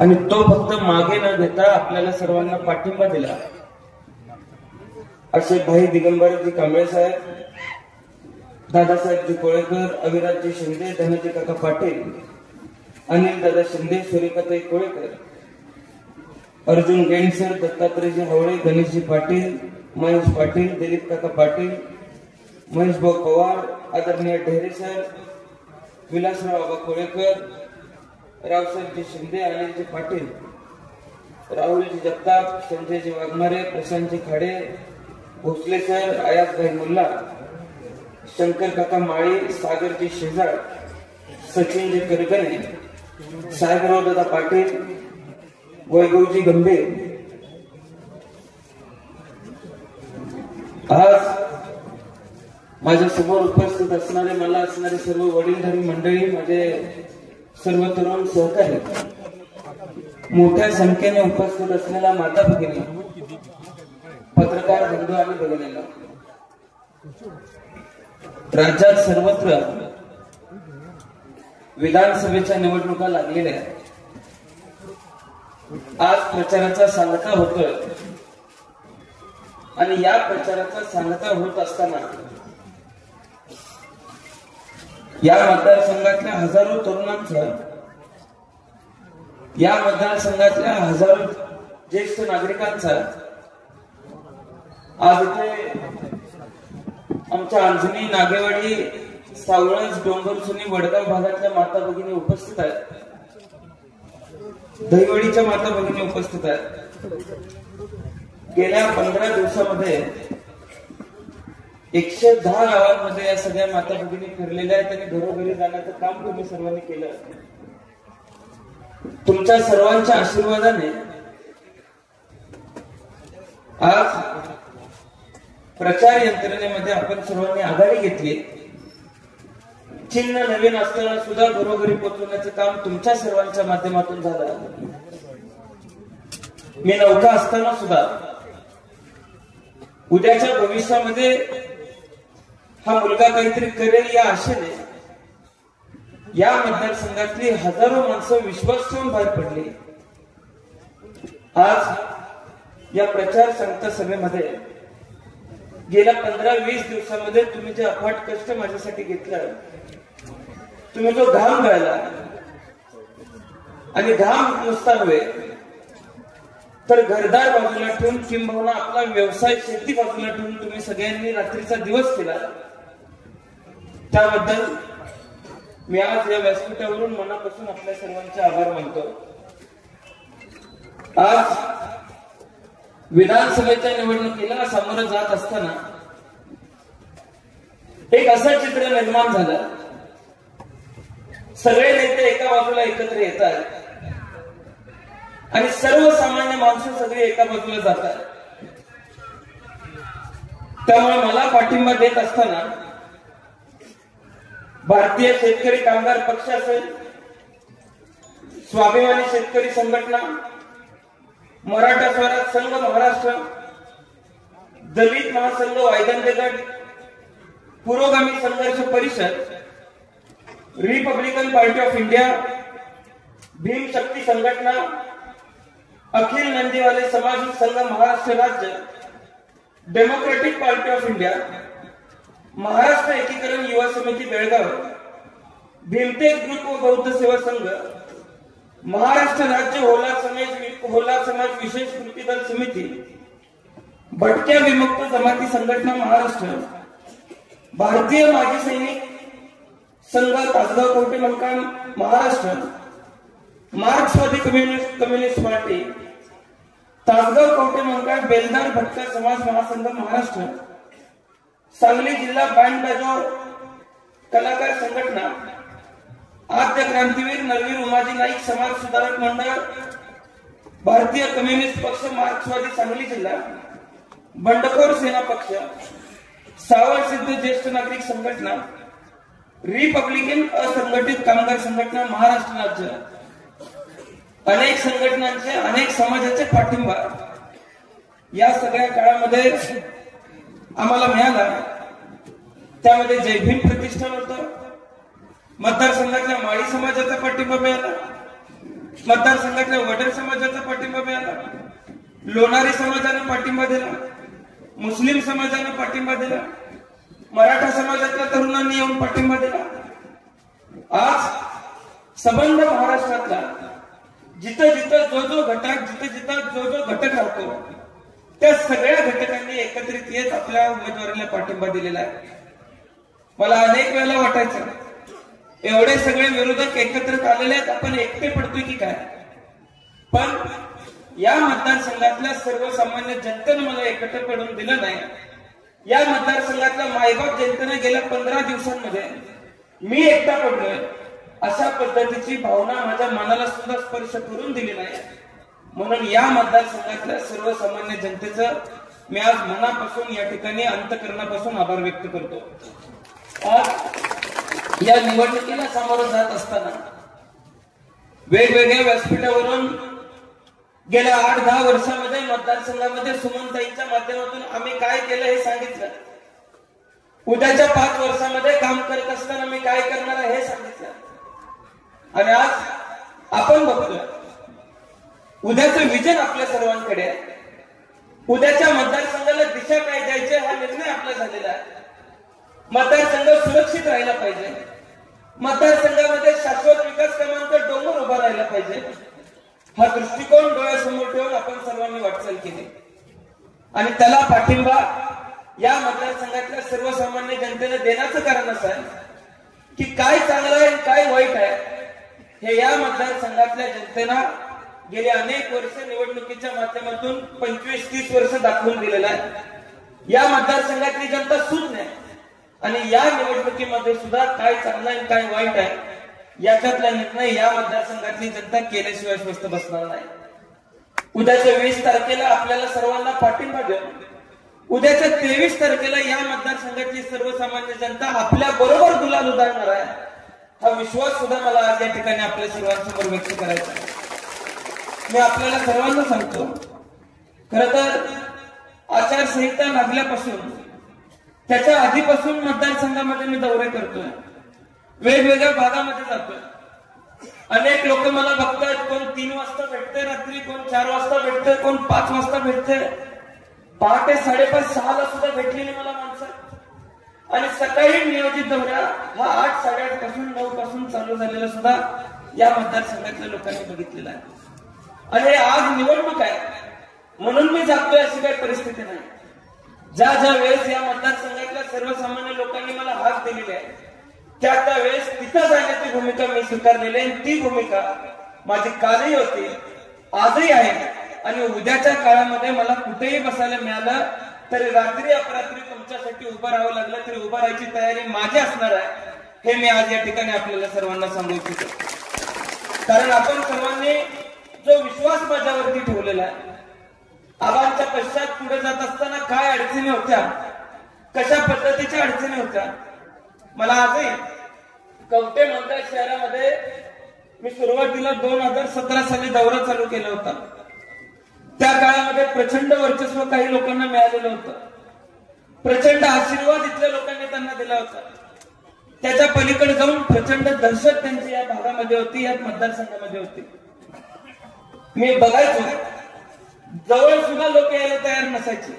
आणि तो फक्त मागे न घेता आपल्याला सर्वांना पाठिंबा दिला असे भाई दिगंबरजी कांबळे साहेब, दादासाहेबजी कोळेकर, अविराजजी शिंदे, धनजी काका पाटील, अनिल दादा शिंदे, सूर्यकाताई कोळेकर, अर्जुन गेंडसर, दत्तात्रयजी हवळे, गणेशजी पाटील, महेश पाटील, दिलीप काका पाटील, महेश भाऊ पवार, आदरणीय ढेरे सर, विलासराव बाबा कोळेकर, रावसाहेबजी शिंदे, अनिलजी पाटील, राहुलजी जगताप, संजयजी वाघमारे, प्रशांतजी खाडे, भोसले सर, आयासभाई मुल्ला, शंकर काका माळी, सागरजी शेजाळ, सचिनजी करगणे, साहेबराव दादा पाटील, वैभवजी गंभीर. आज माझ्या समोर उपस्थित असणारे, मला असणारे सर्व वडीलधारी मंडळी, माझे सर्व तरुण सहकारी, मोठ्या संख्येने उपस्थित असलेल्या माता भगिनी, पत्रकार बंधू आणि भगिनींना, राज्यात सर्वत्र विधानसभेच्या निवडणुका लागलेल्या आहेत. आज प्रचाराचा सांगता होतोय आणि या प्रचाराचा सांगता होत असताना या मतदारसंघातल्या हजारो तरुणांचा, या मतदारसंघातल्या हजारो ज्येष्ठ नागरिकांचा आज इथे आमच्या अंजनी, नागेवाडी, सावळज, डोंगरसुनी, वडगाव भागातल्या माता भगिनी उपस्थित आहेत. दहिवडीच्या माता भगिनी उपस्थित आहेत. गेल्या 15 दिवसामध्ये 110 गावांमध्ये या सगळ्या माता भगिनी फिरलेल्या आहेत आणि घरोघरी जाण्याचं काम तुम्ही सर्वांनी केलं. तुमच्या सर्वांच्या आशीर्वादाने आज प्रचार यंत्रणेमध्ये आपण सर्वांनी आघाडी घेतली. चिन्ह नवीन असताना सुद्धा घरोघरी पोहोचवण्याचं काम तुमच्या सर्वांच्या माध्यमातून झालं. मी नौका असताना सुद्धा उद्याच्या भविष्यामध्ये हा मुलगा काहीतरी करेल या आशेने या मतदारसंघातली हजारो माणसं विश्वास ठेवून बाहेर पडली. आज या प्रचार सांगता सभेमध्ये गेल्या 15-20 दिवसामध्ये तुम्ही जे अफाट कष्ट माझ्यासाठी घेतलं, तुम्ही जो घाम गाळला, आणि घाम नुसता नव्हे तर घरदार बाजूला ठेवून किंबहुना आपला व्यवसाय, शेती बाजूला ठेवून तुम्ही सगळ्यांनी रात्रीचा दिवस केला, त्याबद्दल मी आज या व्यासपीठावरून मनापासून आपल्या सर्वांचे आभार मानतो. आज विधानसभेच्या निवडणुकीला सामोरं जात असताना एक असं चित्र निर्माण झालं. सगळे नेते एका बाजूला एकत्र येतात आणि सर्वसामान्य माणसं सगळी एका बाजूला जातात. त्यामुळे मला पाठिंबा देत असताना भारतीय शेतकरी कामगार पक्ष असेल, स्वाभिमानी शेतकरी संघटना, मराठा स्वराज संघ महाराष्ट्र, दलित महासंघ वायदंडे गट, Purogami Sangharsh Parishad, Republican Party of India, Bhim Shakti Sanghatana, Akhil Nandiwale Samaj Sangh Maharashtra Rajya, Democratic Party of India, Maharashtra Ekikaran Yuva समिती बेळगाव, भीमतेक ग्रुप व बौद्ध सेवा संघ, महाराष्ट्र राज्य होला समाज विशेष कृती दल समिती, भटक्या विमुक्त जमाती संघटना महाराष्ट्र, भारतीय माजी सैनिक संघ तासगाव कवठे मंकाळ महाराष्ट्र, मार्क्सवादी कम्युनिस्ट पार्टी तासगाव कवठे मंकाळ बेलदार भटका समाज महासंघ महाराष्ट्र, सांगली जिल्हा बँड बाजो कलाकार संघटना, आद्य क्रांतीवीर नरवीर उमाजी नाईक समाज सुधारक मंडळ, भारतीय कम्युनिस्ट पक्ष मार्क्सवादी सांगली जिल्हा, बंडखोर सेना पक्ष, सावळ सिद्ध ज्येष्ठ नागरिक संघटना, रिपब्लिकन असंघटित कामगार संघटना महाराष्ट्र राज्य, अनेक संघटनांचे, अनेक समाजाचे पाठिंबा या सगळ्या काळामध्ये आम्हाला मिळाला. त्यामध्ये जय भीम प्रतिष्ठान होतं, मतदारसंघातल्या माळी समाजाचा पाठिंबा मिळाला, मतदारसंघातल्या वडर समाजाचा पाठिंबा मिळाला, लोणारी समाजानं पाठिंबा दिला, मुस्लिम समाजानं पाठिंबा दिला, मराठा समाजातल्या तरुणांनी येऊन पाठिंबा दिला. आज संबंध महाराष्ट्रातला जिथं जिथं जो जो घटक राहतो त्या सगळ्या घटकांनी एकत्रित येत आपल्या उमेदवाराला पाठिंबा दिलेला आहे. मला अनेक वेळेला वाटायचं एवढे सगळे विरोधक एकत्रित आलेले आहेत, आपण एकटे पडतोय की काय. पण या मतदारसंघातल्या सर्वसामान्य जनतेनं मला एकत्र पडून दिलं नाही. या मतदारसंघातल्या मायबाप जनतेने गेल्या 15 दिवसांमध्ये मी एकटा पडलोय अशा पद्धतीची भावना माझ्या मनाला सुद्धा स्पर्श करून दिली नाही. म्हणून या मतदारसंघातल्या सर्वसामान्य जनतेचं मी आज मनापासून या ठिकाणी अंतःकरणापासून आभार व्यक्त करतो. आज या निवडणुकीला सामोरं जात असताना वेगवेगळ्या व्यासपीठावरून गेल्या 8-10 वर्षामध्ये मतदारसंघामध्ये सुमनताईंच्या माध्यमातून आम्ही काय केलं हे सांगितलं. उद्याच्या 5 वर्षामध्ये काम करत असताना मी काय करणार आहे हे सांगितलं. आणि आज आपण बघतोय उद्याचं विजन आपल्या सर्वांकडे आहे. उद्याच्या मतदारसंघाला दिशा काय द्यायची हा निर्णय आपला झालेला आहे. मतदारसंघ सुरक्षित राहिला पाहिजे, मतदारसंघामध्ये शाश्वत विकास कामांचा डोंगर उभा राहिला पाहिजे, हा दृष्टिकोन डोळ्यासमोर ठेवून आपण सर्वांनी वाटचाल केली. आणि त्याला पाठिंबा या मतदारसंघातल्या सर्वसामान्य जनतेने देण्याचं कारण असं आहे की काय चांगलं आहे काय वाईट आहे हे या मतदारसंघातल्या जनतेला गेली अनेक वर्ष निवडणुकीच्या माध्यमातून 25-30 वर्ष दाखवून दिलेलं आहे. या मतदारसंघातली जनता सुज्ञ आहे आणि या निवडणुकीमध्ये सुद्धा काय चांगलं आहे काय वाईट आहे याच्यातला निर्णय या मतदारसंघातली जनता केल्याशिवाय स्वस्थ बसणार नाही. उद्याच्या 20 तारखेला आपल्याला सर्वांना पाठिंबा देऊन उद्याच्या 23 तारखेला या मतदारसंघातली सर्वसामान्य जनता आपल्या बरोबर गुलाल उधळणार आहे हा विश्वास सुद्धा मला आज या ठिकाणी आपल्या सर्वांसमोर व्यक्त करायचा आहे. मी आपल्याला सर्वांना सांगतो, खरं तर आचारसंहिता लागल्यापासून त्याच्या आधीपासून मतदारसंघामध्ये मी दौरे करतोय, वेगवेगळ्या भागामध्ये जातोय. अनेक लोक मला बघतायत, कोण 3 वाजता भेटते रात्री, कोण 4 वाजता भेटते, कोण 5 वाजता भेटते, पहाटे 5:30-6 ला सुद्धा भेटलेली मला माणसं. आणि सकाळी नियोजित दौरा हा 8-8:30 पासून 9 पासून चालू झालेला सुद्धा या मतदारसंघातल्या लोकांनी बघितलेला आहे. आणि आज निवडणूक आहे म्हणून मी जातोय अशी काही परिस्थिती नाही. ज्या ज्या वेळेस या मतदारसंघातल्या सर्वसामान्य लोकांनी मला हाक दिलेली आहे त्या वेळेस तिथं जाण्याची भूमिका मी स्वीकारलेली आहे. ती भूमिका माझी कालही होती, आजही आहे. आणि उद्याच्या काळामध्ये मला कुठेही बसायला मिळालं तरी रात्री अपरात्री तुमच्यासाठी उभं राहावं लागलं तरी उभं राहायची तयारी माझी असणार आहे हे मी आज या ठिकाणी आपल्याला सर्वांना सांगू इच्छितो. कारण आपण सर्वांनी जो विश्वास माझ्यावरती ठेवलेला आहे, आबांच्या पश्चात पुढे जात असताना काय अडचणी होत्या, कशा पद्धतीच्या अडचणी होत्या, मला आजही कवठे मंकाळ शहरामध्ये मी सुरुवातीला 2017 साली दौरा चालू केला होता. त्या काळामध्ये प्रचंड वर्चस्व काही लोकांना मिळालेलं होतं, प्रचंड आशीर्वाद इथल्या लोकांनी त्यांना दिला होता. त्याच्या पलीकडे जाऊन प्रचंड दहशत त्यांची या भागामध्ये होती, या मतदारसंघामध्ये होती. मी बघायचो जवळ सुद्धा लोक यायला तयार नसायचे.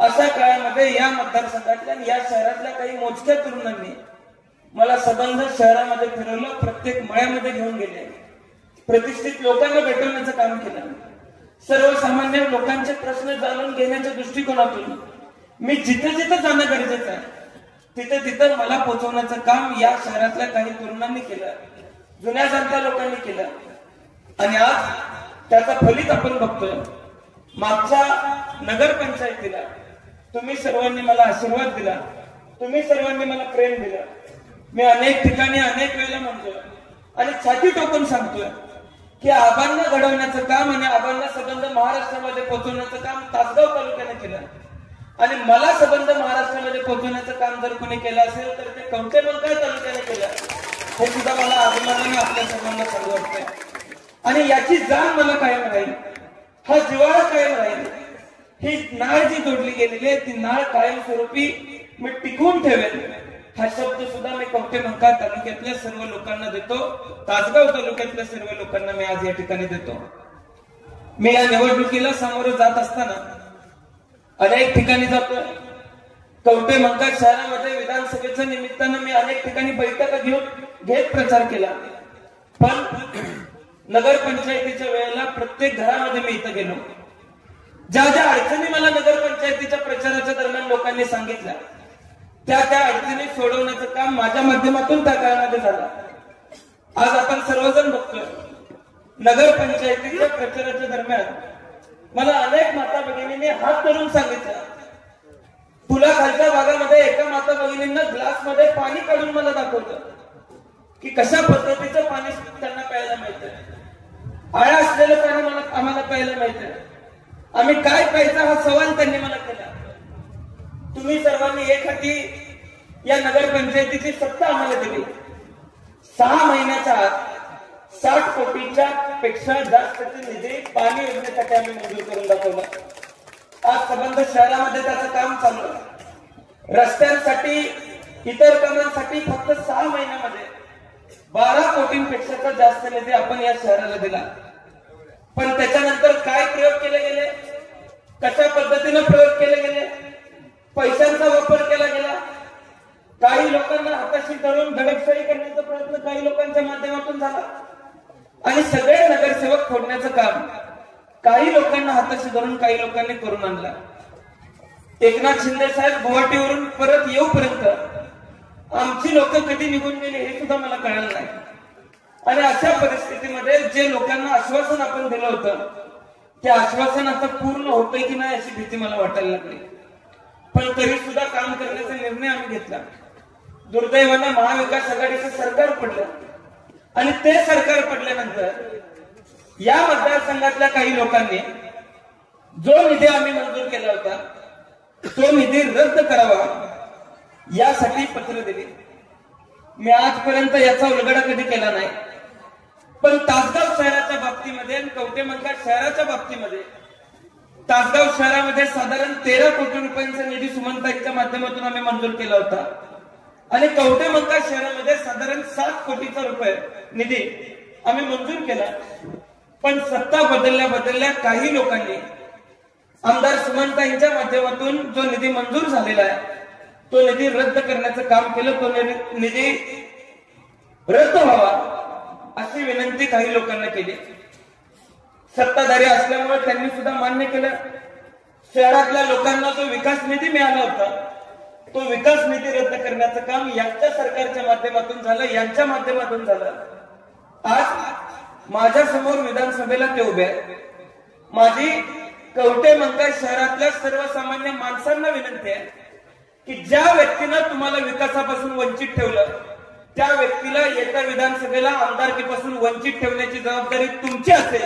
अशा काळामध्ये या मतदारसंघातल्या या शहरातल्या काही मोजक्या तरुणांनी मला संबंध शहरामध्ये फिरवलं, प्रत्येक मळ्यामध्ये घेऊन गेले, प्रतिष्ठित लोकांना भेटवण्याचं काम केलं. सर्वसामान्य लोकांचे प्रश्न जाणून घेण्याच्या दृष्टिकोनातून मी जिथं जिथं जाणं गरजेचं आहे तिथं तिथं मला पोहोचवण्याचं काम या शहरातल्या काही तरुणांनी केलं, जुन्या जाणत्या लोकांनी केलं. आणि आज त्याचा फलित आपण बघतोय. मागच्या नगरपंचायतीला तुम्ही सर्वांनी मला आशीर्वाद दिला, तुम्ही सर्वांनी मला प्रेम दिलं. मी अनेक ठिकाणी अनेक वेळेला म्हणतोय आणि छाती टोकून सांगतोय की आबांना घडवण्याचं काम आणि आबांना संबंध महाराष्ट्रामध्ये पोहोचवण्याचं काम तासगाव तालुक्याने केलं. आणि मला संबंध महाराष्ट्रामध्ये पोहोचवण्याचं काम जर कोणी केलं असेल तर ते कवठे मंकाळ तालुक्याने केलं हे सुद्धा मला अभिमानाने आपल्या सर्वांना सांगू वाटतंय. आणि याची जाण मला कायम राहील, हा जिव्हाळा कायम राहील. ही नाळ जी जोडली गेलेली आहे ती नाळ कायमस्वरूपी मी टिकवून ठेवेल. हा शब्द सुद्धा मी कवठेमहांकाळ तालुक्यातल्या सर्व लोकांना देतो, तासगाव तालुक्यातल्या सर्व लोकांना मी आज या ठिकाणी देतो. मी या निवडणुकीला सामोरं जात असताना अनेक ठिकाणी जातो. कवठेमहांकाळ शहरामध्ये विधानसभेच्या निमित्तानं मी अनेक ठिकाणी बैठका घेत प्रचार केला. पण नगरपंचायतीच्या वेळेला प्रत्येक घरामध्ये मी इथं गेलो. ज्या ज्या अडचणी मला नगरपंचायतीच्या प्रचाराच्या दरम्यान लोकांनी सांगितल्या, त्या अडचणी सोडवण्याचं काम माझ्या माध्यमातून त्या काळामध्ये झालं. आज आपण सर्वजण बघतोय, नगरपंचायतीच्या प्रचाराच्या दरम्यान मला अनेक माता भगिनींनी हात धरून सांगितलं. पुलाखालच्या भागामध्ये एका माता भगिनींना ग्लासमध्ये पाणी काढून मला दाखवलं की कशा पद्धतीचं पाणी त्यांना प्यायला मिळतंय. आळा असलेलं पाणी आम्हाला प्यायला मिळतंय. आम्ही काय प्यायचा हा सवाल त्यांनी मला केला. तुम्ही सर्वांनी एक हाती या नगरपंचायतीची सत्ता आम्हाला दिली. 6 महिन्याच्या आत 60 कोटीच्या पेक्षा जास्तचे निधी पाणी योजनेसाठी आम्ही मंजूर करून दाखवला. आज संबंध शहरामध्ये त्याचं काम चालू आहे. रस्त्यांसाठी इतर कामांसाठी फक्त 6 महिन्यामध्ये 12 कोटींपेक्षा जास्त निधी आपण या शहराला दिला. पण त्याच्यानंतर काय प्रयोग केले गेले, कशा पद्धतीने प्रयोग केले गेले, पैशांचा वापर केला गेला. काही लोकांना हाताशी धरून दडपशाही करण्याचा प्रयत्न काही लोकांच्या माध्यमातून झाला आणि सगळे नगरसेवक फोडण्याचं काम काही लोकांना हाताशी धरून काही लोकांनी करून आणला. एकनाथ शिंदे साहेब गुवाहाटीवरून परत येऊपर्यंत आमची लोक कधी निघून गेली हे सुद्धा मला कळलं नाही. आणि अशा परिस्थितीमध्ये जे लोकांना आश्वासन आपण दिलं होतं ते आश्वासन आता पूर्ण होतंय की नाही अशी भीती मला वाटायला लागली. पण तरी सुद्धा काम करण्याचा निर्णय आम्ही घेतला. दुर्दैवाने महाविकास आघाडीचं सरकार पडलं आणि ते सरकार पडल्यानंतर या मतदारसंघातल्या काही लोकांनी जो निधी आम्ही मंजूर केला होता तो निधी रद्द करावा यासाठी पत्र दिले. मी आजपर्यंत याचा उलगडा कधी केला नाही. पण तासगाव शहराच्या बाबतीमध्ये आणि कवठेमहांकाळ शहराच्या बाबतीमध्ये तासगाव शहरामध्ये साधारण 13 कोटी रुपयांचा निधी सुमनताईच्या माध्यमातून आम्ही मंजूर केला होता आणि कवठेमहांकाळ शहरामध्ये साधारण 7 कोटीचा रुपये निधी आम्ही मंजूर केला. पण सत्ता बदलल्या काही लोकांनी आमदार सुमनताईंच्या माध्यमातून जो निधी मंजूर झालेला आहे तो निधी रद्द करण्याचं काम केलं. तो निधी रद्द व्हावा अशी विनंती काही लोकांना केली. सत्ताधारी असल्यामुळे त्यांनी सुद्धा मान्य केलं. शहरातल्या लोकांना जो विकास निधी मिळाला होता तो विकास निधी रद्द करण्याचं काम यांच्या सरकारच्या माध्यमातून झालं, यांच्या माध्यमातून झालं. आज माझ्या समोर विधानसभेला ते उभे आहेत. माझी कवठेमहांकाळ शहरातल्या सर्वसामान्य माणसांना विनंती आहे की ज्या व्यक्तीनं तुम्हाला विकासापासून वंचित ठेवलं त्या व्यक्तीला येत्या विधानसभेला आमदारकीपासून वंचित ठेवण्याची जबाबदारी तुमची असेल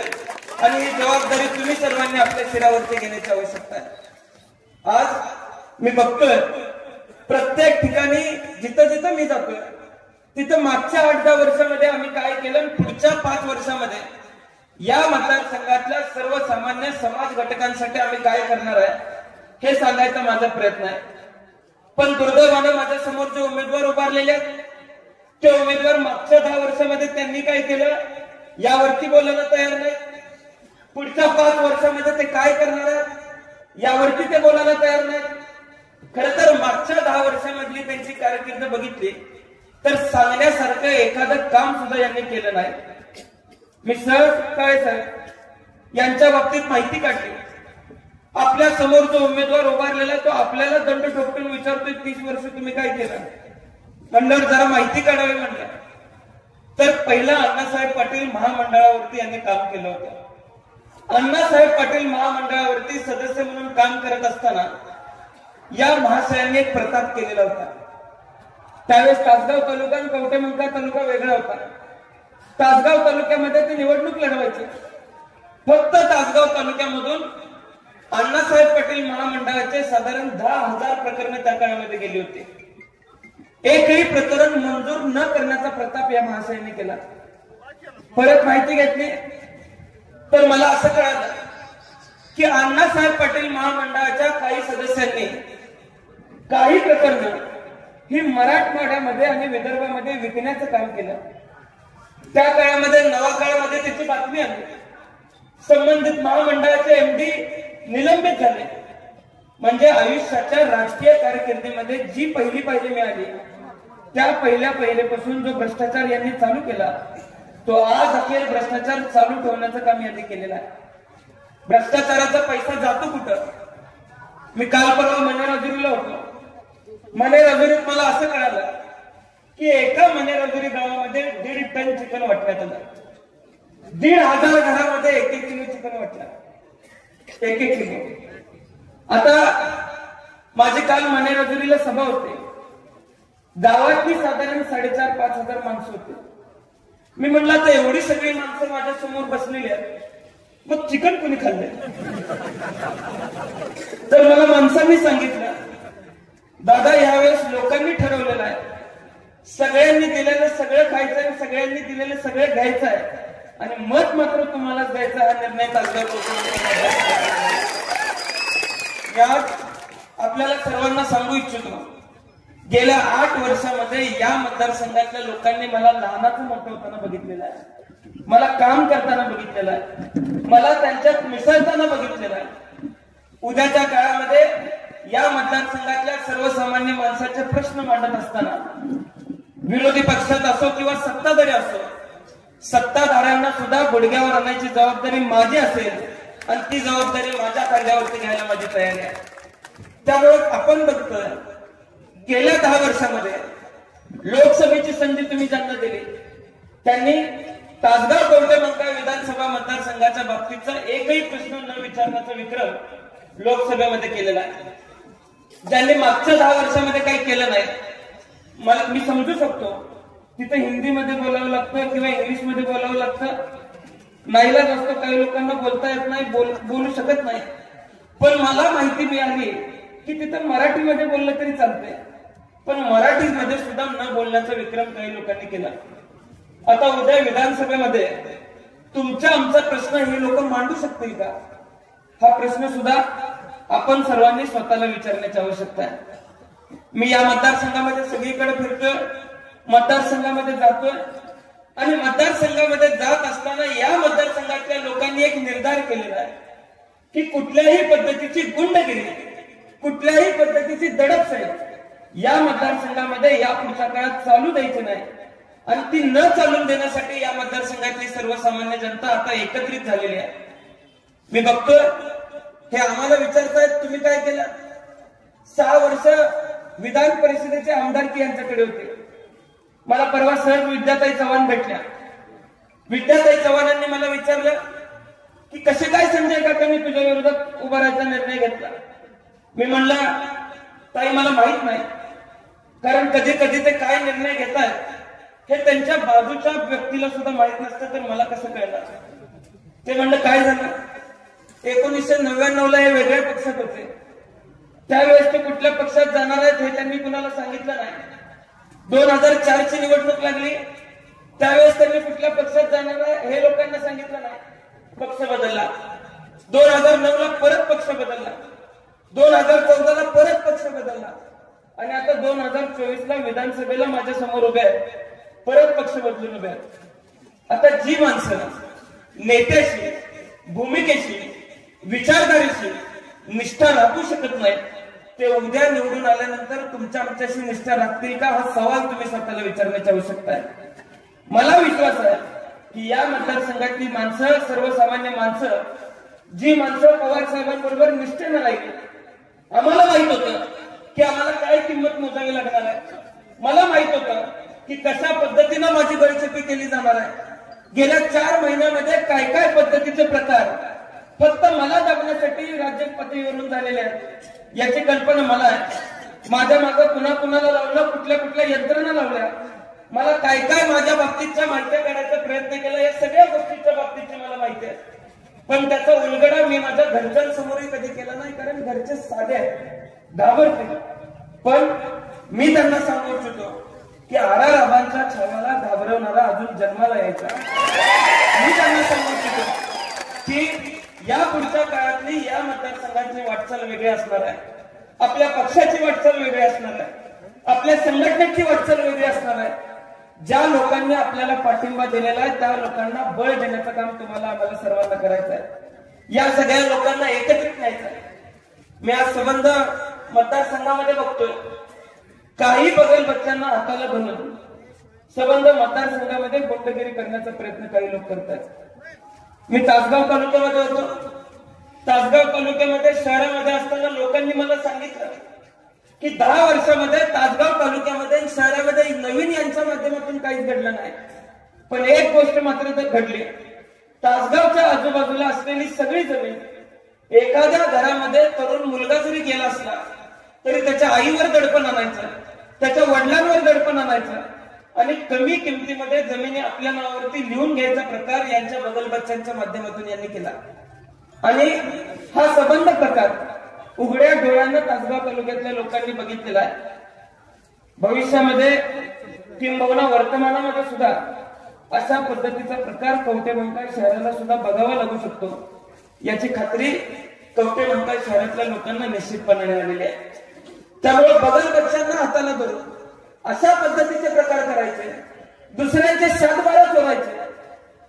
आणि ही जबाबदारी तुम्ही सर्वांनी आपल्या शिरावरती घेण्याची आवश्यकता आहे. आज मी बघतोय प्रत्येक ठिकाणी जिथं मी जातोय तिथं मागच्या 8-10 वर्षामध्ये आम्ही काय केलं, पुढच्या 5 वर्षामध्ये या मतदारसंघातल्या सर्वसामान्य समाज घटकांसाठी आम्ही काय करणार आहे हे सांगायचा माझा प्रयत्न आहे. पण दुर्दैवाने माझ्या समोर जे उमेदवार उभारलेले आहेत ते उमेदवार मागच्या 10 वर्षामध्ये त्यांनी काय केलं यावरती बोलायला तयार नाही. पुढच्या 5 वर्षामध्ये ते काय करणार आहेत यावरती ते बोलायला तयार नाही. खरं तर मागच्या 10 वर्षामधली त्यांची कारकीर्द बघितली तर सांगण्यासारखं एखादं काम सुद्धा यांनी केलं नाही. मी सहज काय साहेब यांच्या बाबतीत माहिती काढली. आपल्या समोर जो उमेदवार उभारलेला तो आपल्याला दंड ठोकून विचारतोय 30 वर्ष तुम्ही काय केलं म्हणल्यावर जरा माहिती काढावी म्हणलं तर पहिला अण्णासाहेब पाटील महामंडळावरती यांनी काम केलं होतं. अण्णासाहेब पाटील महामंडळावरती सदस्य म्हणून काम करत असताना या महाशयांनी एक प्रताप केलेला होता. त्यावेळेस तासगाव तालुका आणि कवठेमहांकाळ तालुका वेगळा होता. तासगाव तालुक्यामध्ये ते निवडणूक लढवायचे. फक्त तासगाव तालुक्यामधून अण्णासाहेब पाटील महामंडळाचे साधारण 10,000 प्रकरणे त्या काळामध्ये गेली होती. एकही प्रकरण मंजूर न करण्याचा प्रताप या महाशयांनी केला. परत माहिती घेतली तर मला असं कळालं की अण्णासाहेब पाटील महामंडळाच्या काही सदस्यांनी काही प्रकरण ही मराठवाड्यामध्ये आणि विदर्भामध्ये विकण्याचं काम केलं. त्या काळामध्ये नवा काळामध्ये त्याची बातमी आली, संबंधित महामंडळाचे एमडी निलंबित झाले. म्हणजे आयुष्याच्या राजकीय कारकिर्दीमध्ये जी पहिली पायरी मिळाली त्या पहिल्यापासून जो भ्रष्टाचार यांनी चालू केला तो आज अखेर भ्रष्टाचार चालू ठेवण्याचं काम यांनी केलेलं आहे. भ्रष्टाचाराचा पैसा जातो कुठं? मी काल परवा मनेराजुरीला होतो. मनेराजुरीत मला असं कळालं की एका मनेराजुरी गावामध्ये 1.5 टन चिकन वाटण्यात आलं. 1,500 घरामध्ये 1-1 किलो चिकन वाटलं, 1-1 किलो. आता माझी काल मनेराजुरीला सभा होते. गावातली साधारण 4,500-5 हजार माणसं होते. मी म्हणलं आता एवढी सगळी माणसं माझ्या समोर बसलेली आहेत, मग चिकन कोणी खाल्लंय? तर मला माणसांनी सांगितलं, दादा यावेळेस लोकांनी ठरवलेलं आहे, सगळ्यांनी दिलेलं सगळं खायचं आणि सगळ्यांनी दिलेलं सगळं घ्यायचं आहे आणि मत मात्र तुम्हालाच द्यायचा हा निर्णय यात आपल्याला सर्वांना सांगू इच्छितो, गेल्या 8 वर्षामध्ये या मतदारसंघातल्या लोकांनी मला लहानाचं मोठं होताना बघितलेलं आहे, मला काम करताना बघितलेलं आहे, मला त्यांच्यात मिसळताना बघितलेलं आहे. उद्याच्या काळामध्ये या मतदारसंघातल्या सर्वसामान्य माणसाचे प्रश्न मांडत असताना विरोधी पक्षात असो किंवा सत्ताधारी असो, सत्ताधाऱ्यांना सुद्धा गुडघ्यावर आणायची जबाबदारी माझी असेल आणि ती जबाबदारी माझ्या खांद्यावरती घ्यायला माझी तयारी आहे. त्यामुळे आपण बघतोय गेल्या 10 वर्षामध्ये लोकसभेची संधी तुम्ही ज्यांना दिली त्यांनी तासगाव कवठेमहांकाळ विधानसभा मतदारसंघाच्या बाबतीतचा एकही प्रश्न न विचारण्याचा विक्रम लोकसभेमध्ये केलेला आहे. ज्यांनी मागच्या 10 वर्षामध्ये काही केलं नाही, मला मी समजू शकतो तिथे हिंदीमध्ये बोलावं लागतं किंवा इंग्लिशमध्ये बोलावं लागतं, नाईलाज असतो, काही लोकांना बोलता येत नाही, बोलू शकत नाही. पण मला माहिती मिळाली की तिथं मराठीमध्ये बोललं तरी चालतंय, पण मराठीमध्ये सुद्धा न बोलण्याचा विक्रम काही लोकांनी केला. आता उद्या विधानसभेमध्ये तुमचा आमचा प्रश्न हे लोक मांडू शकतील का? हा प्रश्न सुद्धा आपण सर्वांनी स्वतःला विचारण्याची आवश्यकता आहे. मी या मतदारसंघामध्ये सगळीकडे फिरतोय, मतदारसंघामध्ये जातोय आणि मतदारसंघामध्ये जात असताना या मतदारसंघातल्या लोकांनी एक निर्धार केलेला आहे की कुठल्याही पद्धतीची गुंडगिरी, कुठल्याही पद्धतीची दडपशाही या मतदारसंघामध्ये या पुढच्या काळात चालू द्यायची नाही आणि ती न चालून देण्यासाठी या मतदारसंघातली सर्वसामान्य जनता आता एकत्रित झालेली आहे. मी बघतोय हे आम्हाला विचारतायत तुम्ही काय केलं. 6 वर्ष विधान परिषदेचे आमदारकी यांच्याकडे होते. मला परवा सहज विद्याताई चव्हाण भेटल्या. विद्याताई चव्हाणांनी मला विचारलं की कसे काय संजय काकांनी तुझ्या विरोधात उभा राहायचा निर्णय घेतला. मी म्हणलं ताई मला माहित नाही, कारण कधी कधी ते काय निर्णय घेतात हे त्यांच्या बाजूच्या व्यक्तीला सुद्धा माहित नसतं, तर मला कसं कळलं. ते म्हणलं काय झालं, 1999ला हे वेगळ्या पक्षात होते, त्यावेळेस ते कुठल्या पक्षात जाणार आहेत हे त्यांनी कुणाला सांगितलं नाही. 2004ची निवडणूक लागली, त्यावेळेस त्यांनी कुठल्या पक्षात जाणार आहे हे लोकांना सांगितलं नाही, पक्ष बदलला. 2009ला परत पक्ष बदलला, 2014ला परत पक्ष बदलला आणि आता 2024ला विधानसभेला माझ्या समोर उभे आहेत, परत पक्ष बदलून उभे आहेत. आता जी माणसं नेत्याशी, भूमिकेशी, विचारधारेशी निष्ठा राखू शकत नाहीत ते उद्या निवडून आल्यानंतर तुमच्या आमच्याशी निष्ठा राखतील का, हा सवाल तुम्ही स्वतःला विचारण्याची आवश्यकता आहे. मला विश्वास आहे की या मतदारसंघातली माणसं, सर्वसामान्य माणसं, जी माणसं पवार साहेबांबरोबर निष्ठेनं राहिली, आम्हाला माहित होतं की आम्हाला काय किंमत मोजावी लागणार आहे, मला माहित होतं की कशा पद्धतीनं माझी गळचेपी केली जाणार आहे. गेल्या 4 महिन्यामध्ये काय काय पद्धतीचे प्रकार फक्त मला दाबण्यासाठी राज्य पातळीवरून झालेले आहेत याची कल्पना मला आहे. माझ्या मागे पुन्हा कुणाला लावलं, कुठल्या कुठल्या यंत्रणा लावल्या, मला काय काय माझ्या बाबतीतच्या माहिती काढायचा प्रयत्न केला, या सगळ्या गोष्टीच्या बाबतीतची मला माहिती आहे. पण त्याचा उलगडा मी माझ्या घरच्यांसमोरही कधी केला नाही, कारण घरचे साधे आहेत, घाबरते. पण मी त्यांना सांगू इच्छितो की आर.आर. आबांच्या छाव्याला घाबरवणारा अजून जन्माला यायचा. मी त्यांना सांगू इच्छितो की या पुढच्या काळातली या मतदारसंघाची वाटचाल वेगळी असणार आहे, आपल्या पक्षाची वाटचाल वेगळी असणार आहे. आपल्या संघटनेची वाटचाल वेगळी असणार आहे. ज्या लोकांनी आपल्याला पाठिंबा दिलेला आहे त्या लोकांना बळ देण्याचं काम तुम्हाला आम्हाला सर्वांना करायचं आहे. या सगळ्या लोकांना एकत्रित न्यायचं आहे. मी आज संबंध मतदारसंघामध्ये बघतोय काही बगल बच्चांना हाताला धरून संबंध मतदारसंघामध्ये गुंडगिरी करण्याचा प्रयत्न काही लोक करतात. मी तासगाव तालुक्यामध्ये होतो. तासगाव तालुक्यामध्ये शहरामध्ये असताना लोकांनी मला सांगितलं की 10 वर्षामध्ये तासगाव तालुक्यामध्ये शहरामध्ये नवीन यांच्या माध्यमातून काहीच घडलं नाही. पण एक गोष्ट मात्र तर घडली. तासगावच्या आजूबाजूला असलेली सगळी जमीन एखाद्या घरामध्ये तरुण मुलगा जरी गेला असला तरी त्याच्या आईवर दडपण आणायचं, त्याच्या वडिलांवर दडपण आणायचं आणि कमी किमतीमध्ये जमिनी आपल्या नावावरती लिहून घ्यायचा प्रकार यांच्या बगल बच्चांच्या माध्यमातून यांनी केला. आणि हा संबंध प्रकार उघड्या डोळ्यानं तासगाव तालुक्यातल्या लोकांनी बघितलेला आहे. भविष्यामध्ये किंबहुना वर्तमानामध्ये सुद्धा अशा पद्धतीचा प्रकार कवठेमंकाळ शहराला सुद्धा बघावा लागू शकतो याची खात्री कवठेमंकाळ शहरातल्या लोकांना निश्चितपणे आलेली आहे. त्यामुळे बगल बच्चांना हाताला धरून अशा पद्धतीचे प्रकार करायचे, दुसऱ्यांचे 7-12 चोरायचे,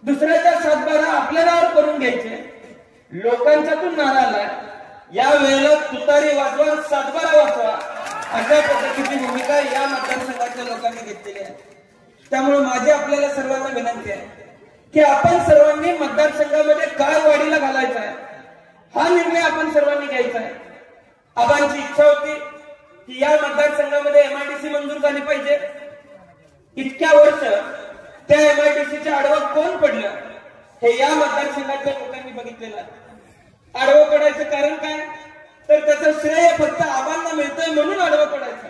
दुसऱ्याच्या 7-12 आपल्या नावावर करून घ्यायचे. लोकांच्यातून नारा आलाय या वेळेला तुतारी वाजवा, 7-12 वाजवा अशा पद्धतीची भूमिका या मतदारसंघाच्या लोकांनी घेतलेली आहे. त्यामुळे माझी आपल्याला सर्वांना विनंती आहे की आपण सर्वांनी मतदारसंघामध्ये काय वाढीला घालायचा आहे हा निर्णय आपण सर्वांनी घ्यायचा आहे. आबांची इच्छा होती की या मतदारसंघामध्ये MIDC मंजूर झाली पाहिजे. इतक्या वर्ष त्या MIDCच्या आडवं कोण पडलं हे या मतदारसंघाच्या लोकांनी बघितलेलं आहे. आडवं पडायचं कारण काय तर त्याचं श्रेय फक्त आबांना मिळतंय म्हणून आडवं पडायचं.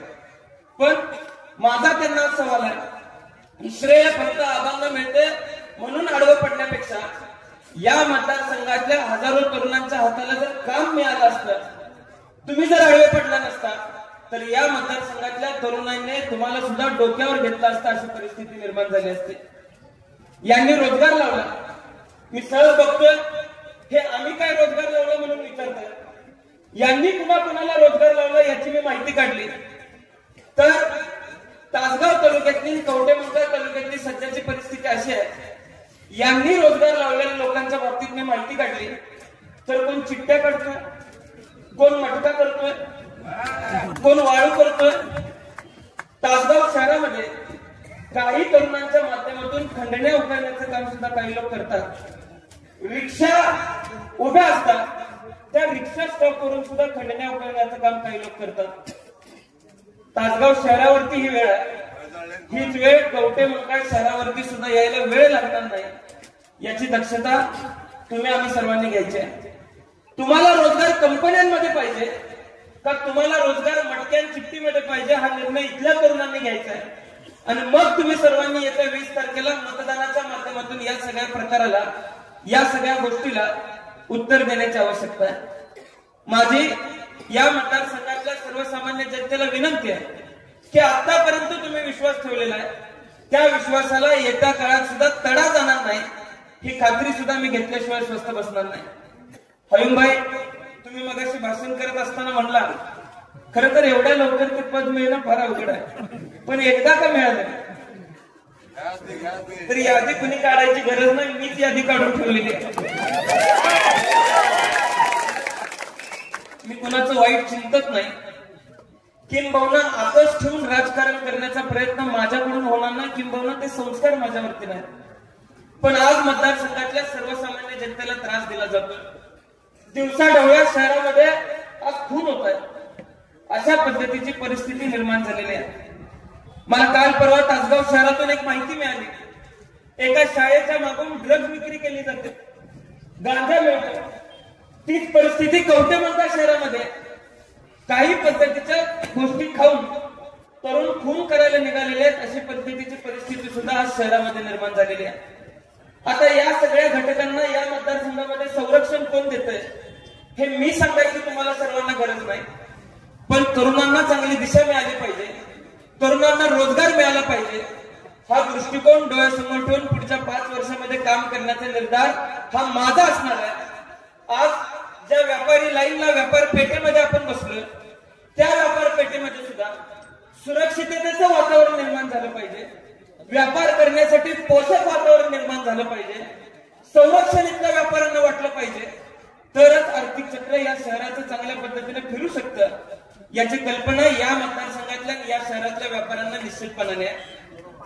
पण माझा त्यांना सवाल आहे, श्रेय फक्त आबांना मिळते म्हणून आडवं पडण्यापेक्षा या मतदारसंघातल्या हजारो तरुणांच्या हाताला जर काम मिळालं असतं, तुम्ही जर आडवे पडला नसता तर या मतदारसंघातल्या तरुणांनी तुम्हाला सुद्धा डोक्यावर घेतला असता अशी परिस्थिती निर्माण झाली असते. यांनी रोजगार लावला. मी सहज बघतोय हे आम्ही काय रोजगार लावला म्हणून विचारतोय. यांनी कुणाला रोजगार लावला याची मी माहिती काढली तर तासगाव तालुक्यातली कवठेमंकाळ तालुक्यातली सध्याची परिस्थिती अशी आहे. यांनी रोजगार लावलेल्या लोकांच्या बाबतीत मी माहिती काढली तर कोण चिठ्ठ्या काढतोय, कोण मटका करतोय, कोण वाळू करतोय. तासगाव शहरामध्ये काही तरुणांच्या माध्यमातून खंडण्या उभारण्याचं काम सुद्धा काही लोक करतात. रिक्षा उभ्या असतात त्या रिक्षा स्टॉप करून सुद्धा खंडण्या उभारण्याचं काम काही लोक करतात. तासगाव शहरावरती ही वेळ आहे. हीच वेळ कवठेमंकाळ शहरावरती सुद्धा यायला वेळ लागणार नाही याची दक्षता तुम्ही आम्ही सर्वांनी घ्यायची आहे. तुम्हाला रोजगार कंपन्यांमध्ये पाहिजे का तुम्हाला रोजगार मटक्यान चिठ्ठीमध्ये पाहिजे हा निर्णय इथल्या तरुणांनी घ्यायचा आहे. आणि मग तुम्ही सर्वांनी येत्या 20 तारखेला मतदानाच्या माध्यमातून या सगळ्या प्रकाराला या सगळ्या गोष्टीला उत्तर देण्याची आवश्यकता आहे. माझी या मतदारसंघातल्या सर्वसामान्य जनतेला विनंती आहे की आतापर्यंत तुम्ही विश्वास ठेवलेला आहे त्या विश्वासाला येत्या काळात सुद्धा तडा जाणार नाही ही खात्री सुद्धा मी घेतल्याशिवाय स्वस्थ बसणार नाही. हयुमभाई तुम्ही मगाशी भाषण करत असताना म्हणला खरं तर एवढ्या लवकर ते पद मिळणं फार अवघड आहे, पण एकदा का मिळालं तर यादी कुणी काढायची गरज नाही, मीच यादी काढून ठेवलेली आहे. मी कुणाचं वाईट चिंतत नाही. किंबहुना आकर्ष ठेवून राजकारण करण्याचा प्रयत्न माझ्याकडून होणार नाही, किंबहुना ते संस्कार माझ्यावरती नाही. पण आज मतदारसंघातल्या सर्वसामान्य जनतेला त्रास दिला जातो. दिवसाढवळ्या शहरामध्ये आज खून होत आहे. अशा पद्धतीची परिस्थिती निर्माण झालेली आहे. मला काल परवा तासगाव शहरातून एक माहिती मिळाली. एका शाळेच्या मागून ड्रग्ज विक्री केली जाते, गांजा मिळतो. तीच परिस्थिती कवठेमंकाळ शहरामध्ये काही पद्धतीच्या गोष्टी खाऊन तरुण खून करायला निघालेले आहेत. अशी पद्धतीची परिस्थिती सुद्धा आज शहरामध्ये निर्माण झालेली आहे. आता या सगळ्या घटकांना या मतदारसंघामध्ये संरक्षण कोण देतंय हे मी सांगायची तुम्हाला सर्वांना गरज नाही. पण तरुणांना चांगली दिशा मिळाली पाहिजे, तरुणांना रोजगार मिळाला पाहिजे हा दृष्टिकोन डोळ्यासमोर ठेवून पुढच्या 5 वर्षामध्ये काम करण्याचा निर्धार हा माझा असणार आहे. आज ज्या व्यापारी लाईनला व्यापार पेठेमध्ये आपण बसलोय त्या व्यापार पेठेमध्ये सुद्धा सुरक्षिततेचं वातावरण निर्माण झालं पाहिजे, व्यापार करण्यासाठी पोषक वातावरण निर्माण झालं पाहिजे, संरक्षण इथल्या व्यापाऱ्यांना वाटलं पाहिजे, तरच आर्थिक चक्र या शहराचं चांगल्या पद्धतीने फिरू शकतं. याची कल्पना या मतदारसंघातल्या या शहरातल्या व्यापाऱ्यांना निश्चितपणाने आहे.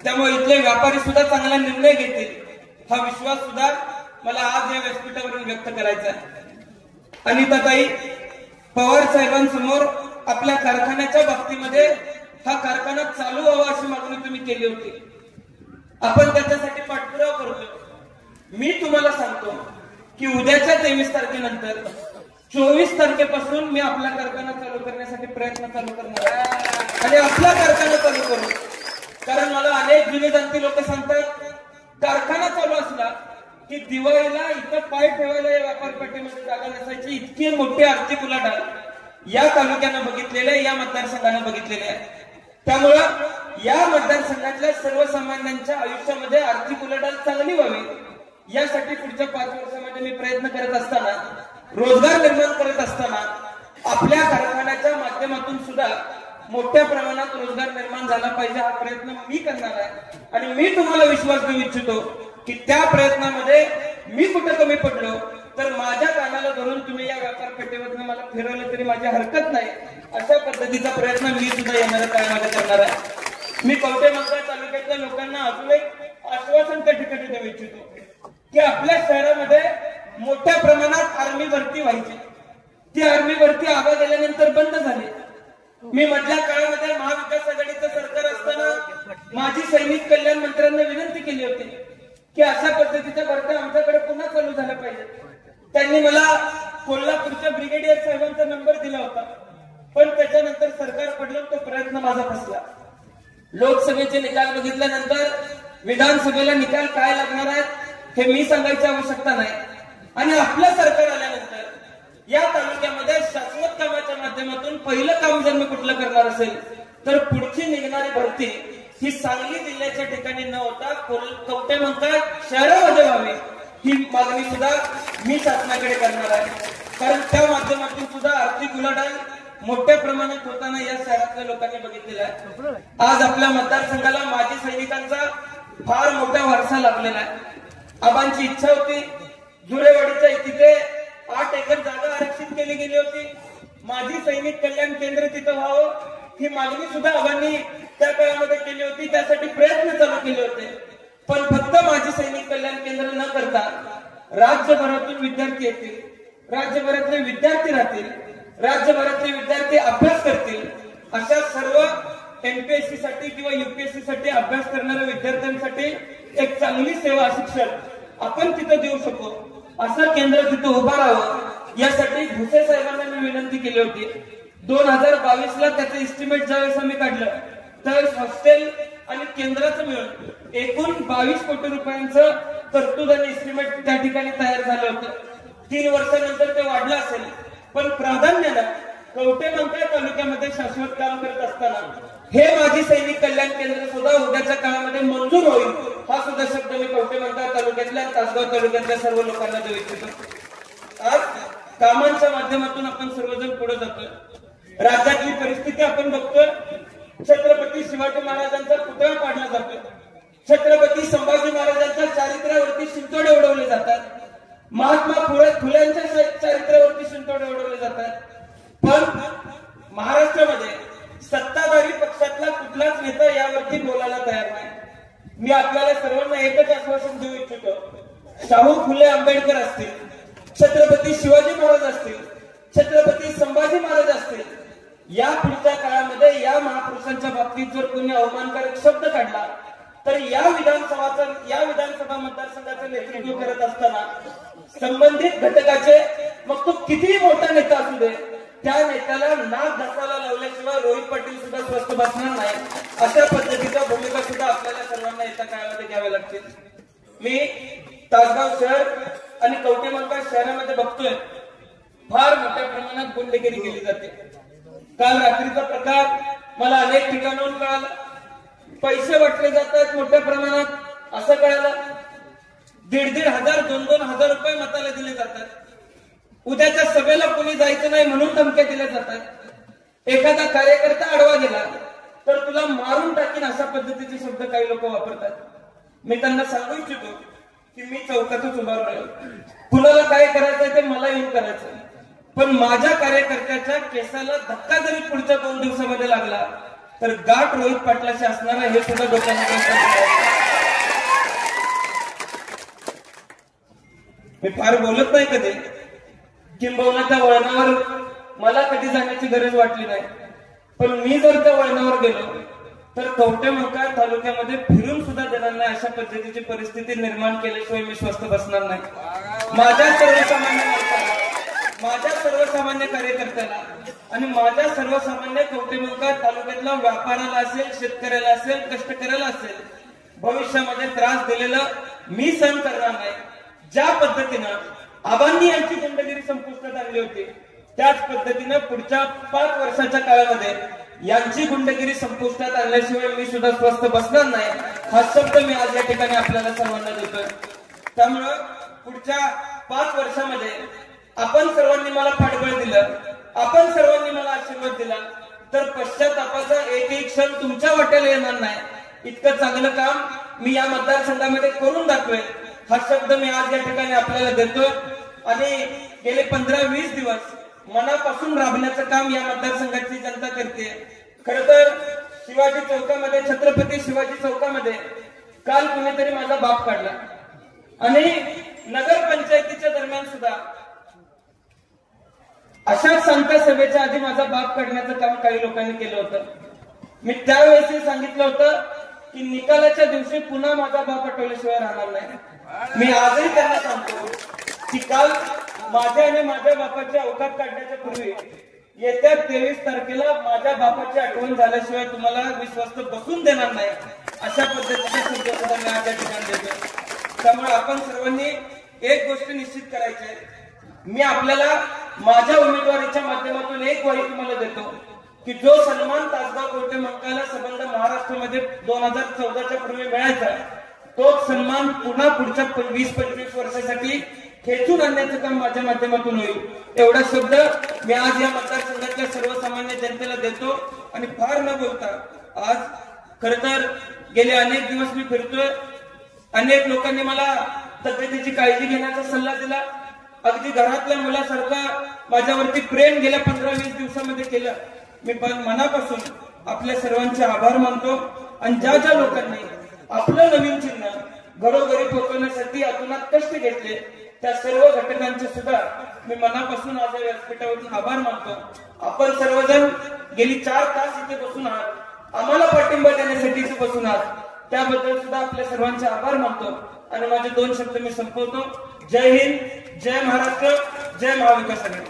त्यामुळे इथले व्यापारी सुद्धा चांगला निर्णय घेतील हा विश्वास सुद्धा मला आज या व्यासपीठावरून व्यक्त करायचा आहे. अनिताताई पवार साहेबांसमोर आपल्या कारखान्याच्या बाबतीमध्ये हा कारखाना चालू व्हावा अशी मागणी तुम्ही केली होती. आपण त्याच्यासाठी पाठपुरावा करतो. मी तुम्हाला सांगतो की उद्याच्या 23 तारखेनंतर 24 तारखेपासून मी आपला कारखाना चालू करण्यासाठी प्रयत्न चालू करणार आहे आणि आपला कारखाना चालू करू. कारण मला अनेक जुने जाणती लोक सांगतात कारखाना चालू असला की दिवाळीला इथं पाय ठेवायला या व्यापारपेठेमध्ये जागा नसायची. इतकी मोठी आर्थिक उलाढाल या तालुक्यानं बघितलेले आहे, या मतदारसंघानं बघितलेले आहे. त्यामुळं या मतदारसंघातल्या सर्वसामान्यांच्या आयुष्यामध्ये आर्थिक उलाढाल चांगली व्हावी यासाठी पुढच्या 5 वर्षामध्ये मी प्रयत्न करत असताना, रोजगार निर्माण करत असताना आपल्या कारखान्याच्या माध्यमातून सुद्धा मोठ्या प्रमाणात रोजगार निर्माण झाला पाहिजे हा प्रयत्न मी करणार आहे. आणि मी तुम्हाला विश्वास देऊ इच्छितो की त्या प्रयत्नामध्ये मी कुठे कमी पडलो तर माझ्या कानाला धरून तुम्ही या व्यापारपेठेवरनं मला फिरवलं तरी माझी हरकत नाही. अशा पद्धतीचा प्रयत्न मी सुद्धा येणाऱ्या काळामध्ये करणार आहे. मी कवठे मंकाळ तालुक्यातल्या लोकांना अजून एक आश्वासन त्या ठिकाणी देऊ इच्छितो की आपल्या शहरामध्ये मोठ्या प्रमाणात आर्मी भरती व्हायची. ती आर्मी भरती आबा गेल्यानंतर बंद झाली. मी मधल्या काळामध्ये महाविकास आघाडीचं सरकार असताना माजी सैनिक कल्याण मंत्र्यांना विनंती केली होती की अशा पद्धतीच्या भरत्या आमच्याकडे पुन्हा चालू झाल्या पाहिजे. त्यांनी मला कोल्हापूरच्या ब्रिगेडियर साहेबांचा नंबर दिला होता, पण त्याच्यानंतर सरकार पडलं, तो प्रयत्न माझा फसला. लोकसभेचे निकाल बघितल्यानंतर विधानसभेला निकाल काय लागणार आहेत हे मी सांगायची आवश्यकता नाही. आणि आपलं सरकार आल्यानंतर या तालुक्यामध्ये शाश्वत कामाच्या माध्यमातून पहिलं काम जर मी कुठलं करणार असेल तर पुढची निघणारी भरती ही सांगली जिल्ह्याच्या ठिकाणी न होता कवठे मंकाळ शहरामध्ये व्हावी ही मागणी सुद्धा मी शासनाकडे करणार आहे. कारण त्या माध्यमातून सुद्धा आर्थिक उलाढाल मोठ्या प्रमाणात होताना या शहरातल्या लोकांनी बघितलेला आहे. आज आपल्या मतदारसंघाला माजी सैनिकांचा फार मोठा वारसा लाभलेला आहे. आबांची इच्छा होती जुरेवाडीच्या तिथे 8 एकर जागा आरक्षित केली गेली होती. माजी सैनिक कल्याण केंद्र तिथं व्हावं ही मागणी सुद्धा आबांनी त्या काळामध्ये केली होती. त्यासाठी प्रयत्न चालू केले होते. पण फक्त माजी सैनिक कल्याण केंद्र न करता राज्यभरातून विद्यार्थी येतील, राज्यभरातले विद्यार्थी राहतील, राज्यभरातले विद्यार्थी अभ्यास करतील. अशा सर्व एमपीएससी साठी किंवा युपीएससी साठी अभ्यास करणाऱ्या विद्यार्थ्यांसाठी एक चांगली सेवा शिक्षण आपण तिथं देऊ शकू असं केंद्र तिथं उभं राहावं यासाठी भुसे साहेबांना मी विनंती केली होती. 2022ला त्याचं एस्टिमेट ज्यावेळेस आम्ही काढलं त्यावेळेस हॉस्टेल आणि केंद्राचं मिळून एकूण 22 कोटी रुपयांचं तरतूद आणि एस्टिमेट त्या ठिकाणी तयार झालं होतं. 3 वर्षानंतर ते वाढलं असेल, पण प्राधान्यानं कवठे मंकाळ तालुक्यामध्ये शाश्वत काम करत असताना हे माजी सैनिक कल्याण केंद्र सुद्धा उद्याच्या काळामध्ये मंजूर होईल हा सुद्धा शब्द मी कवठे मंकाळ तालुक्यातल्या तासगाव तालुक्यातल्या सर्व लोकांना देऊ इच्छितो. आज कामांच्या माध्यमातून आपण सर्वजण पुढे जातोय. राज्यातली परिस्थिती आपण बघतोय. छत्रपती शिवाजी महाराजांचा पुतळा पाडला जातो. छत्रपती संभाजी महाराजांच्या चारित्र्यावरती शिंतोडे उडवले जातात. महात्मा फुल्यांच्या चारित्र्यावरती शिंतोडे उडवले जातात. पण महाराष्ट्रामध्ये सत्ताधारी पक्षातला कुठलाच नेता यावरती बोलायला तयार नाही. मी आपल्याला सर्वांना एकच आश्वासन देऊ इच्छितो. शाहू फुले आंबेडकर असतील, छत्रपती शिवाजी महाराज असतील, छत्रपती संभाजी महाराज असतील, या पुढच्या काळामध्ये या महापुरुषांच्या बाबतीत जर कोणी अवमानकारक शब्द काढला तर या विधानसभा मतदारसंघाचं नेतृत्व करत असताना संबंधित घटकाचे मग तो कितीही मोठा नेता असू दे त्या नेत्याला नाक घासायला लावल्याशिवाय रोहित पाटील सुद्धा स्वस्थ बसणार नाही. अशा पद्धतीच्या भूमिका सुद्धा आपल्याला सर्वांना येत्या काळामध्ये घ्याव्या लागतील. मी तासगाव शहर आणि कवठे मंकाळ शहरामध्ये बघतोय फार मोठ्या प्रमाणात गुंडगिरी केली जाते. काल रात्रीचा प्रकार मला अनेक ठिकाणाहून कळाला. पैसे वाटले जातात मोठ्या प्रमाणात असं कळालं. 1,500 2,000 रुपये मताला दिले जातात. उद्याच्या सभेला कोणी जायचं नाही म्हणून धमक्या दिल्या जातात. एखादा कार्यकर्ता आडवा गेला तर तुला मारून टाकीन अशा पद्धतीचे शब्द काही लोक वापरतात. मी त्यांना सांगू इच्छितो की मी चौकातच उभारलोय. कुणाला काय करायचंय ते मला येऊन करायचं, पण माझ्या कार्यकर्त्याच्या केसाला धक्का जरी पुढच्या 2 दिवसामध्ये लागला तर गाठ रोहित पाटलाशी असणार हे सुद्धा डोक्यात. मी फार बोलत नाही कधी, किंबहुना त्या वळणावर मला कधी जाण्याची गरज वाटली नाही, पण मी जर त्या वळणावर गेलो तर कवठेमंकाळ तालुक्यामध्ये फिरून सुद्धा देणार नाही अशा पद्धतीची परिस्थिती निर्माण केल्याशिवाय मी स्वस्थ बसणार नाही. माझ्या सर्वसामान्य माणसाला, माझ्या सर्वसामान्य कार्यकर्त्याला आणि माझ्या सर्वसामान्य कवठेमंकाळ तालुक्यातल्या व्यापाराला असेल, शेतकऱ्याला असेल, कष्टकऱ्याला असेल, भविष्यामध्ये त्रास दिलेलं मी सहन करणार नाही. ज्या पद्धतीनं आबांनी यांची गुंडगिरी संपुष्टात आणली होती त्याच पद्धतीनं पुढच्या 5 वर्षाच्या काळामध्ये यांची गुंडगिरी संपुष्टात आणल्याशिवाय मी सुद्धा स्वस्थ बसणार नाही हा शब्द मी आज या ठिकाणी आपल्याला सर्वांना देतोय. त्यामुळं पुढच्या 5 वर्षामध्ये आपण सर्वांनी मला पाठबळ दिलं, आपण सर्वांनी मला आशीर्वाद दिला तर पश्चातापाचा एकही क्षण तुमच्या वाट्याला येणार नाही. इतकं चांगलं काम मी या मतदारसंघामध्ये करून दाखवेल हा शब्द मी आज या ठिकाणी आपल्याला देतोय. आणि गेले 15-20 दिवस मनापासून राबण्याचं काम या मतदारसंघाची जनता करते. खर तर शिवाजी चौकामध्ये, छत्रपती शिवाजी चौकामध्ये काल कुणीतरी माझा बाप काढला आणि नगर पंचायतीच्या दरम्यान सुद्धा अशाच सांगता सभेच्या आधी माझा बाप काढण्याचं काम काही लोकांनी केलं होतं. मी त्यावेळेस सांगितलं होतं की निकालाच्या दिवशी पुन्हा माझा बाप आठवल्याशिवाय राहणार नाही. मी आजही त्यांना सांगतो की काल माझ्या आणि माझ्या बापाची अवकात काढण्याच्या पूर्वी येत्या 23 तारखेला माझ्या बापाची आठवण झाल्याशिवाय तुम्हाला मी स्वस्थ बसून देणार नाही अशा पद्धतीचा शब्द सुद्धा मी आज या ठिकाणी देतो. त्यामुळे आपण सर्वांनी एक गोष्ट निश्चित करायची आहे. मी आपल्याला माझ्या उमेदवारीच्या माध्यमातून एक ग्वाही तुम्हाला देतो की जो सन्मान तासगाव कवठेमंकाळला संबंध महाराष्ट्रामध्ये 2014च्या पूर्वी मिळायचा तोच सन्मान पुन्हा पुढच्या 20-25 वर्षासाठी खेचून आणण्याचं काम माझ्या माध्यमातून होईल. एवढा शब्द मी आज या मतदारसंघातल्या सर्वसामान्य जनतेला देतो. आणि फार न बोलता आज खर तर गेले अनेक दिवस मी फिरतोय, अनेक लोकांनी मला तब्येतीची काळजी घेण्याचा सल्ला दिला. अगदी घरातल्या मुलासारखा माझ्यावरती प्रेम गेल्या 15-20 दिवसामध्ये केलं. मी मनापासून आपल्या सर्वांचे आभार मानतो. आणि ज्या ज्या लोकांनी आपलं नवीन चिन्ह घरोघरी पोहोचवण्यासाठी अतोनात कष्ट घेतले त्या सर्व घटकांचे सुद्धा मी मनापासून आज या व्यासपीठावरून आभार मानतो. आपण सर्वजण गेली 4 तास इथे बसून आहात, आम्हाला पाठिंबा देण्यासाठी इथे बसून आहात, त्याबद्दल सुद्धा आपल्या सर्वांचे आभार मानतो. आणि माझे 2 शब्द मी संपवतो. जय हिंद, जय महाराष्ट्र, जय महाविकास आघाडी.